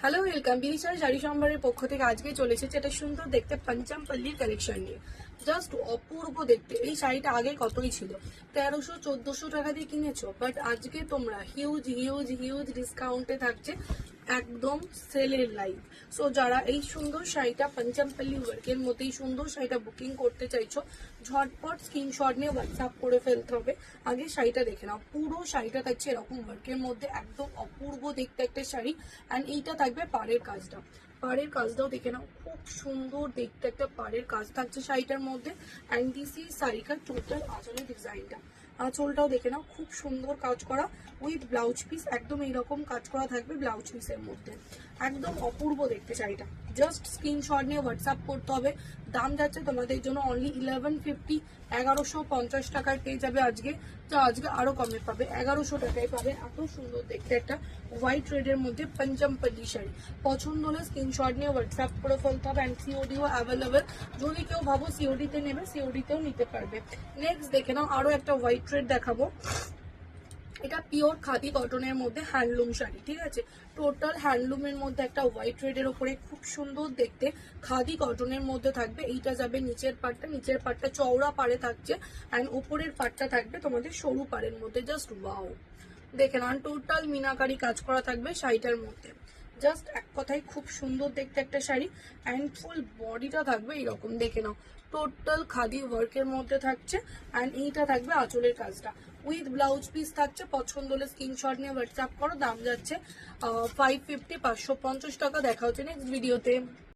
Hello welcome বিদিশার sari সম্ভারের পক্ষ থেকে আজকে চলে এসেছে এটা সুন্দর দেখতে পঞ্চম পল্লীর কালেকশন নিয়ে। জাস্ট অপূর্ব দেখতে। এই শাড়িটা আগে কতই ছিল, 1300-1400 টাকা দিয়ে কিনেছো, বাট আজকে তোমরা হিউজ হিউজ হিউজ ডিসকাউন্টে থাকছে, একদম সেলের লাইভ। সো যারা এই সুন্দর শাড়িটা পঞ্চমপল্লী ওয়ার্কের মধ্যে এই সুন্দর শাড়িটা বুকিং করতে চাইছো, ঝটপট স্ক্রিনশট নিয়ে হোয়াটসঅ্যাপ করে ফেলতে হবে। আগে শাড়িটা দেখে নাও, পুরো শাড়িটা থাকছে এরকম ওয়ার্কের মধ্যে, একদম অপূর্ব দেখতে একটা শাড়ি। অ্যান্ড এইটা থাকবে পাড়ের কাজটা, পাড়ের কাজটাও দেখে নাও, খুব সুন্দর দেখতে একটা পাড়ের কাজ থাকছে শাড়িটার মধ্যে। অ্যান্ড দিস ইজ শাড়িটার টোটাল আঁচলের ডিজাইনটা, আঁচলটাও দেখে নাও, খুব সুন্দর কাজ করা উইথ ব্লাউজ পিস, একদম এইরকম কাজ করা থাকবে ব্লাউজ পিসের মধ্যে, একদম অপূর্ব দেখতে শাড়িটা। জাস্ট স্ক্রিনশট নিয়ে হোয়াটসঅ্যাপ করতে হবে। দাম যাচ্ছে তোমাদের জন্য অনলি 1150, 1150 টাকায় পেয়ে যাবে আজকে। তো আজকে আরো কমে পাবে, 1100 টাকায় পাবে এত সুন্দর দেখতে একটা হোয়াইট রেডের মধ্যে পঞ্চমপল্লী শাড়ি। পছন্দ হলে স্ক্রিনশট নিয়ে হোয়াটসঅ্যাপ করে ফেলতে হবে। অ্যান্ড সিওডিও অ্যাভেলেবেল, যদি কেউ ভাবো সিওডিতে নেবে সিওডিতেও নিতে পারবে। নেক্সট দেখে নাও আরো একটা হোয়াইট রেড দেখাবো। এটা পিওর খাদি কটনের মধ্যে হ্যান্ডলুম শাড়ি, ঠিক আছে, টোটাল হ্যান্ডলুমের মধ্যে একটা হোয়াইট রেডের ওপরে খুব সুন্দর দেখতে খাদি কটনের মধ্যে থাকবে। এইটা যাবে নিচের পাটটা, নিচের পাটটা চওড়া পাড়ে থাকছে, অ্যান্ড উপরের পাটটা থাকবে তোমাদের সরু পাড়ের মধ্যে। জাস্ট ওয়াও, দেখে নাও টোটাল মিনাকারি কাজ করা থাকবে শাড়িটার মধ্যে। জাস্ট এক কথায় খুব সুন্দর দেখতে একটা শাড়ি। অ্যান্ড ফুল বডিটা থাকবে এইরকম, দেখে নাও টোটাল খাদি ওয়ার্কের মধ্যে থাকছে। অ্যান্ড এইটা থাকবে আঁচলের কাজটা উইথ ব্লাউজ পিস থাকছে। পছন্দ হলে স্ক্রিনশট নিয়ে হোয়াটসঅ্যাপ করো। দাম যাচ্ছে 550, 550 টাকা। দেখা হচ্ছে নেক্সট ভিডিওতে।